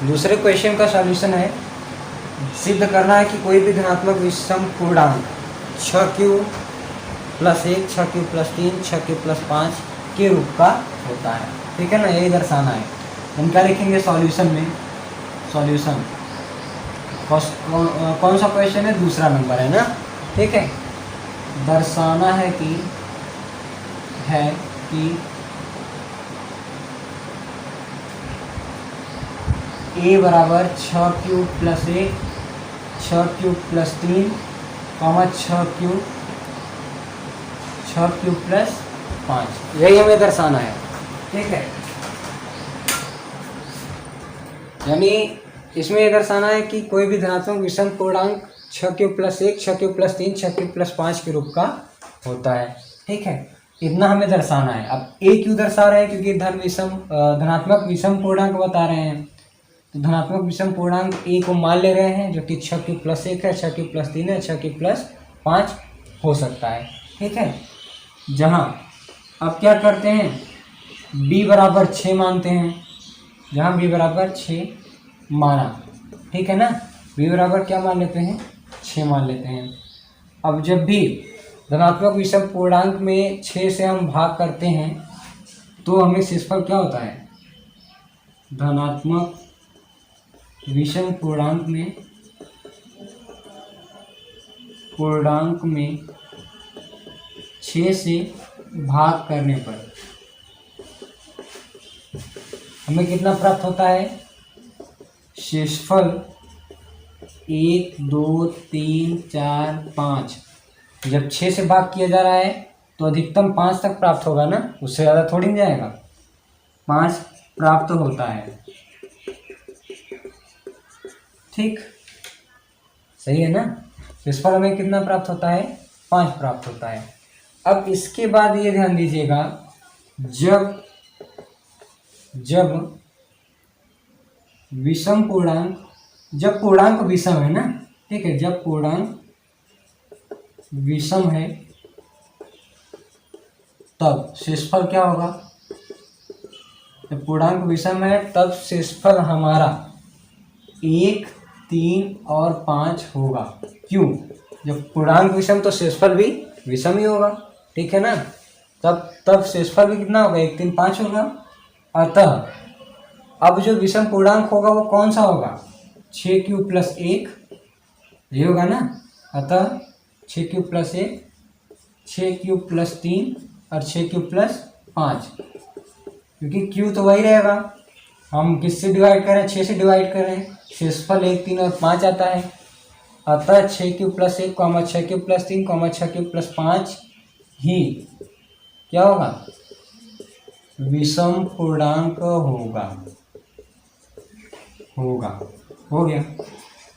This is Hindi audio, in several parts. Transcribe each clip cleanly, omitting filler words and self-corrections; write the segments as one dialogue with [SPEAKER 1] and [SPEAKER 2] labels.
[SPEAKER 1] दूसरे क्वेश्चन का सॉल्यूशन है, सिद्ध करना है कि कोई भी धनात्मक विषम पूर्णांक 6q + 1, 6q + 3, 6q + 5 के रूप का होता है। ठीक है ना, यही दर्शाना है। हम क्या लिखेंगे सॉल्यूशन में? सॉल्यूशन कौन सा क्वेश्चन है? दूसरा नंबर है ना। ठीक है, दर्शाना है कि a बराबर 6q + 1, 6q + 3, 6q + 5, यही हमें दर्शाना है। ठीक है, यानी इसमें ये दर्शाना है कि कोई भी धनात्मक विषम पूर्णांक 6q + 1, 6q + 3, 6q + 5 के रूप का होता है। ठीक है, इतना हमें दर्शाना है। अब a क्यों दर्शा रहे हैं? क्योंकि धनात्मक विषम पूर्णांक बता रहे हैं, तो धनात्मक विषम पूर्णांक a को मान ले रहे हैं, जो कि 6q + 1 है, 6q + 3 है, 6q + 5 हो सकता है। ठीक है, जहाँ अब क्या करते हैं, b बराबर 6 मानते हैं, जहाँ b बराबर 6 माना। ठीक है ना, b बराबर क्या मान लेते हैं? 6 मान लेते हैं। अब जब भी धनात्मक विषम पूर्णांक में 6 से हम भाग करते हैं तो हमें शेषफल क्या होता है? धनात्मक विषम पूर्णांक में 6 से भाग करने पर हमें कितना प्राप्त होता है? शेषफल 1, 2, 3, 4, 5। जब 6 से भाग किया जा रहा है तो अधिकतम 5 तक प्राप्त होगा ना, उससे ज़्यादा थोड़ी नहीं जाएगा। 5 प्राप्त होता है। ठीक, सही है ना। शेषफल हमें कितना प्राप्त होता है? 5 प्राप्त होता है। अब इसके बाद ये ध्यान दीजिएगा, जब विषम पूर्णांक, जब पूर्णांक विषम है ना, ठीक है, जब पूर्णांक विषम है तब शेषफल क्या होगा? जब पूर्णांक विषम है तब शेषफल हमारा 1, 3 और 5 होगा। क्यों? जब पूर्णांक विषम तो शेषफल भी विषम ही होगा। ठीक है ना, तब शेषफल भी कितना होगा? 1, 3, 5 होगा। अतः अब जो विषम पूर्णांक होगा वो कौन सा होगा? 6q + 1 ये होगा ना। अतः 6q + 1, 6q + 3 और 6q + 5, क्योंकि q तो वही रहेगा। हम किससे डिवाइड कर रहे हैं? 6 से डिवाइड कर रहे हैं, शेषफल 1, 3 और 5 आता है। अतः 6q + 1, 6q + 3, 6q + 5 ही क्या होगा? विषम पूर्णांक होगा। हो गया,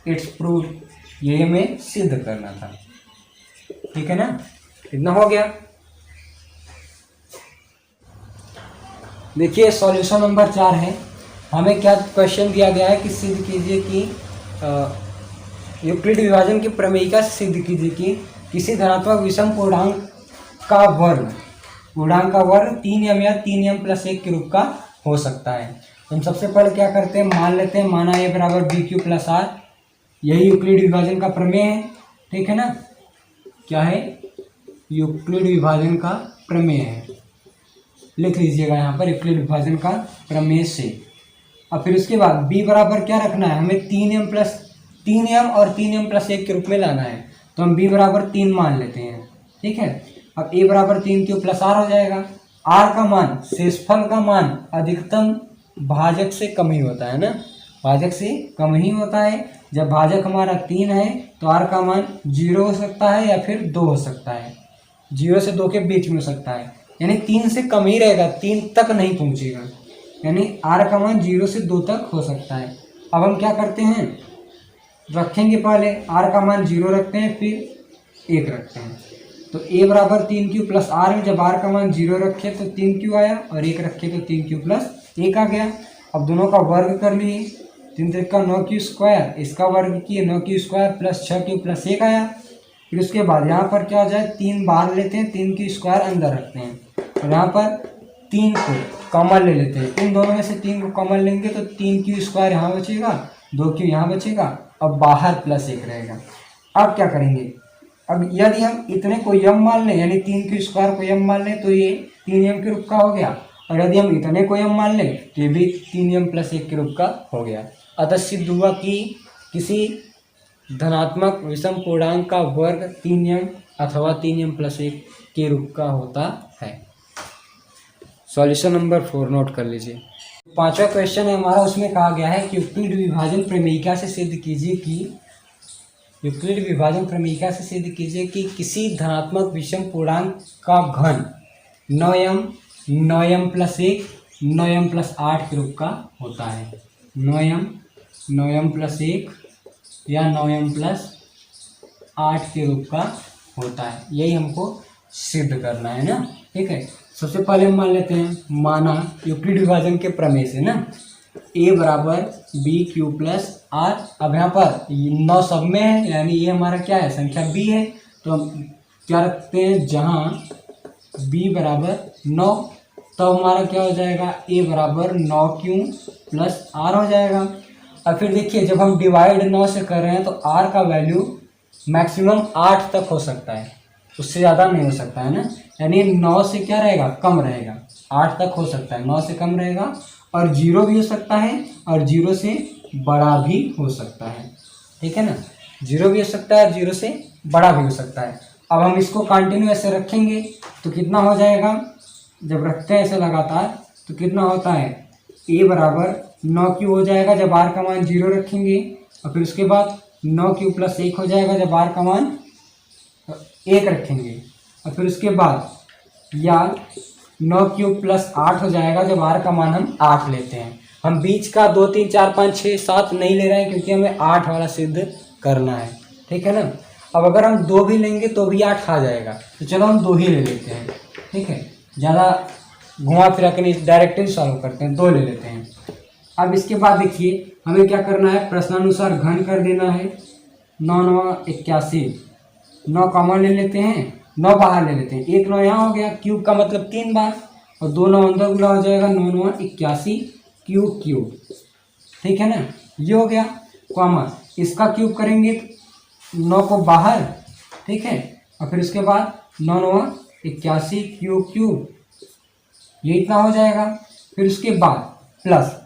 [SPEAKER 1] इट्स प्रूव। ये हमें सिद्ध करना था। ठीक है ना, इतना हो गया। देखिए सॉल्यूशन नंबर 4 है। हमें क्या क्वेश्चन दिया गया है कि सिद्ध कीजिए कि यूक्लिड विभाजन की प्रमेयिका से सिद्ध कीजिए कि किसी धनात्मक विषम पूर्णांक का वर्ग 3m या 3m + 1 के रूप का हो सकता है। तो हम सबसे पहले क्या करते हैं, मान लेते हैं, माना a बराबर bq + r, यही यूक्लिड विभाजन का प्रमेय है। ठीक है ना, क्या है? यूक्लिड विभाजन का प्रमेय है। लिख लीजिएगा यहाँ पर, यूक्लिड विभाजन का प्रमेय से। और फिर उसके बाद b बराबर क्या रखना है? हमें 3m और 3m + 1 के रूप में लाना है। तो हम b बराबर 3 मान लेते हैं। ठीक है, अब a बराबर 3q + r हो जाएगा। r का मान, शेषफल का मान अधिकतम भाजक से कम ही होता है ना, भाजक से कम ही होता है। जब भाजक हमारा 3 है तो r का मान 0 हो सकता है या फिर 2 हो सकता है, 0 से 2 के बीच में हो सकता है, यानी 3 से कम ही रहेगा, 3 तक नहीं पहुंचेगा, यानी r का मान 0 से 2 तक हो सकता है। अब हम क्या करते हैं, रखेंगे पहले r का मान 0 रखते हैं, फिर 1 रखते हैं। तो a बराबर 3q + r में जब r का मान 0 रखे तो 3q आया और 1 रखे तो 3q + 1 आ गया। अब दोनों का वर्ग कर लिए, 3 3 का 9q², इसका वर्ग किए 9q² + 6q + 1 आया। फिर उसके बाद यहाँ पर क्या हो जाए, 3 बाहर लेते हैं, 3q² अंदर रखते हैं और यहाँ पर 3 को कॉमन ले लेते हैं। इन दोनों में से 3 को कॉमन लेंगे तो 3q² यहाँ बचेगा, 2q यहाँ बचेगा और बाहर +1 रहेगा। अब क्या करेंगे, अब यदि हम इतने को m मान लें यानी 3q² को m मान लें तो ये 3m के रूप का हो गया, और यदि हम इतने को m मान लें तो ये भी 3m + 1 के रूप का हो गया। अतः सिद्ध हुआ कि किसी धनात्मक विषम पूर्णांक का वर्ग 3m अथवा 3m + 1 के रूप का होता है। सॉल्यूशन नंबर 4 नोट कर लीजिए। 5वां क्वेश्चन है हमारा, उसमें कहा गया है कि यूक्लिड विभाजन प्रमेयिका से सिद्ध कीजिए कि किसी धनात्मक विषम पूर्णांक का घन 9m 9m + 1 9m + 8 के रूप का होता है। 9m 9m + 1 या 9m + 8 के रूप का होता है, यही हमको सिद्ध करना है ना। ठीक है, सबसे पहले हम मान लेते हैं, माना यूक्लिड विभाजन के प्रमेय से ना a = bq + r। अब यहाँ पर 9 सब में है यानी ये हमारा क्या है, संख्या b है, तो हम क्या रखते हैं, जहाँ b = 9 तो हमारा क्या हो जाएगा, a = 9q + r हो जाएगा। अब फिर देखिए जब हम डिवाइड 9 से कर रहे हैं तो r का वैल्यू मैक्सिमम 8 तक हो सकता है, उससे ज़्यादा नहीं हो सकता है ना, यानी 9 से क्या रहेगा, कम रहेगा, 8 तक हो सकता है, 9 से कम रहेगा, और 0 भी हो सकता है और 0 से बड़ा भी हो सकता है। ठीक है ना, 0 भी हो सकता है और 0 से बड़ा भी हो सकता है। अब हम इसको कंटिन्यू ऐसे रखेंगे तो कितना हो जाएगा, जब रखते हैं ऐसे लगातार तो कितना होता है, a = 9q हो जाएगा जब r का मान 0 रखेंगे, और फिर उसके बाद 9q + 1 हो जाएगा जब r का मान 1 रखेंगे, और फिर उसके बाद या 9q + 8 हो जाएगा जब r का मान हम 8 लेते हैं। हम बीच का 2 3 4 5 6 7 नहीं ले रहे हैं क्योंकि हमें 8 वाला सिद्ध करना है। ठीक है ना, अब अगर हम 2 भी लेंगे तो भी 8 आ जाएगा, तो चलो हम 2 ही ले लेते हैं। ठीक है, ज़्यादा घुमा फिरा के नहीं, डायरेक्टली सॉल्व करते हैं, 2 ले लेते हैं। अब इसके बाद देखिए हमें क्या करना है, प्रश्नानुसार घन कर देना है। 9 9 81, 9 कॉमन ले लेते हैं, 9 बाहर ले लेते हैं, 1 9 यहाँ हो गया, क्यूब का मतलब 3 बार, और 2 9 अंदर गुना हो जाएगा, 9 9 81 क्यूब। ठीक है ना, ये हो गया कॉमन, इसका क्यूब करेंगे 9 को बाहर। ठीक है, और फिर उसके बाद 9 9 81 क्यूब, ये इतना हो जाएगा। फिर उसके बाद प्लस,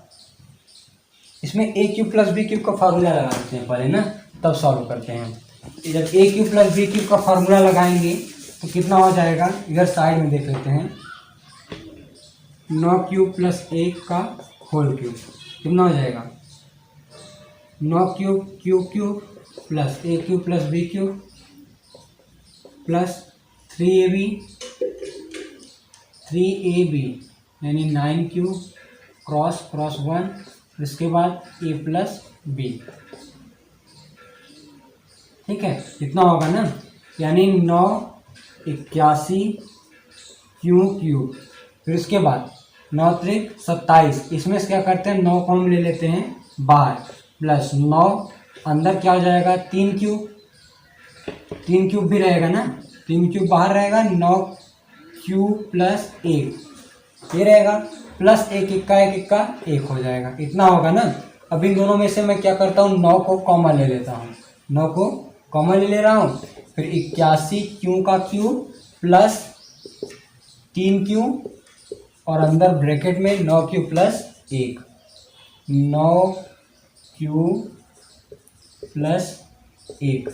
[SPEAKER 1] इसमें a³ + b³ का फार्मूला लगा देते हैं पहले ना, तब सॉल्व करते हैं। जब a³ + b³ का फार्मूला लगाएंगे तो कितना हो जाएगा, इधर साइड में देख लेते हैं, 9q + 1 का होल क्यूब कितना हो जाएगा, 9q q³ + a³ + b³ + 3ab यानी 9q क्रॉस 1, इसके बाद a + b। ठीक है, इतना होगा ना, यानी 9 81 क्यूब। फिर उसके बाद 9 3 27, इसमें से क्या करते हैं, 9 को हम ले लेते हैं बाहर, प्लस 9 अंदर क्या हो जाएगा, 3 क्यूब भी रहेगा ना, 3 क्यूब बाहर रहेगा, 9q + 1 ये रहेगा, प्लस 1 इक्का 1 हो जाएगा, इतना होगा ना। अब इन दोनों में से मैं क्या करता हूँ, 9 को कॉमन ले लेता हूँ, 9 को कॉमन ले रहा हूँ, फिर 81 क्यू का क्यूब प्लस 3q और अंदर ब्रैकेट में 9q + 1, 9q + 1।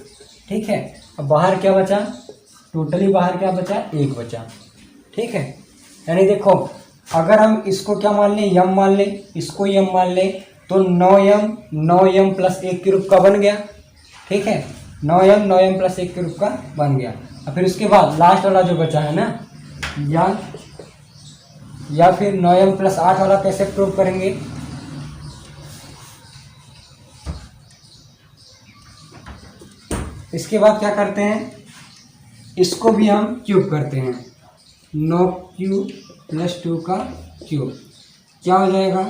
[SPEAKER 1] ठीक है, अब बाहर क्या बचा, टोटली बाहर क्या बचा, 1 बचा। ठीक है, यानी देखो अगर हम इसको क्या मान लें, m मान लें, इसको m मान लें, तो 9m + 1 के रूप का बन गया। ठीक है, 9m + 1 के रूप का बन गया। और फिर उसके बाद लास्ट वाला जो बचा है ना, या फिर 9m + 8 वाला कैसे प्रूव करेंगे, इसके बाद क्या करते हैं, इसको भी हम क्यूब करते हैं, 9q + 2 का क्यूब क्या हो जाएगा,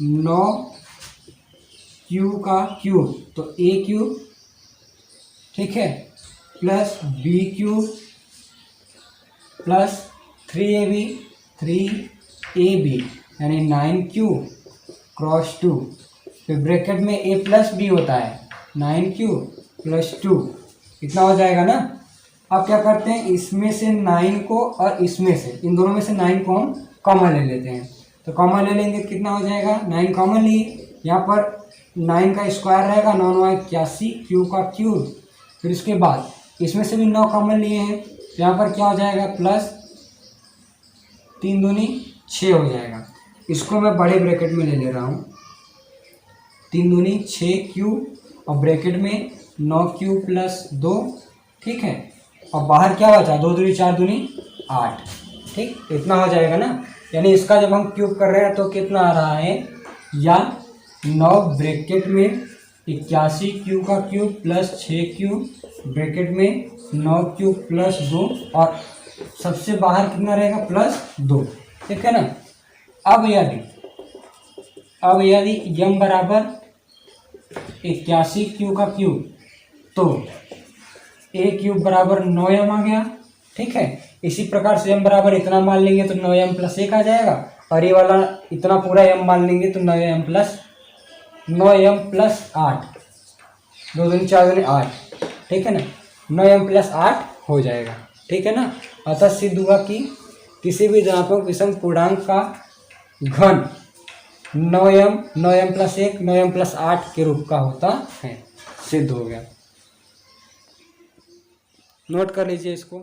[SPEAKER 1] 9q का क्यूब तो a³, ठीक है, plus b³ plus 3ab 3 A B यानी 9q क्रॉस 2, फिर ब्रैकेट में a प्लस बी होता है 9q प्लस 2, इतना हो जाएगा ना। अब क्या करते हैं, इसमें से 9 को और इसमें से, इन दोनों में से 9 को हम कॉमन ले लेते हैं। तो कॉमन ले लेंगे, कितना हो जाएगा, 9 कॉमन लिए, यहाँ पर 9 का स्क्वायर रहेगा, 9 9 81, क्यू का क्यूब, फिर उसके बाद इसमें से भी 9 कॉमन लिए हैं, तो यहाँ पर क्या हो जाएगा, प्लस 3 दूनी 6 हो जाएगा। इसको मैं बड़े ब्रैकेट में ले रहा हूँ, 3 दूनी 6 क्यूब और ब्रैकेट में 9 क्यूब प्लस 2, ठीक है। और बाहर क्या बचा, 2 दूनी 4 दूनी 8, ठीक, इतना हो जाएगा ना। यानी इसका जब हम क्यूब कर रहे हैं तो कितना आ रहा है, या 9 ब्रैकेट में 81 क्यू का क्यूब प्लस 6 क्यूब ब्रैकेट में 9 क्यूब प्लस 2 और सबसे बाहर कितना रहेगा, प्लस 2, ठीक है ना। अब यदि यम बराबर 81 क्यू का क्यूब, तो ए क्यूब बराबर 9m आ गया, ठीक है। इसी प्रकार से m बराबर इतना मान लेंगे तो 9m प्लस 1 आ जाएगा, और ये वाला इतना पूरा m मान लेंगे तो 9m प्लस 8, 2 दूनी 4 दूनी 8, ठीक है ना, 9m प्लस 8 हो जाएगा, ठीक है ना। अतः सिद्ध हुआ कि किसी भी धनात्मक विषम पूर्णांक का घन 9m प्लस 1 9m प्लस 8 के रूप का होता है, सिद्ध हो गया। नोट कर लीजिए इसको।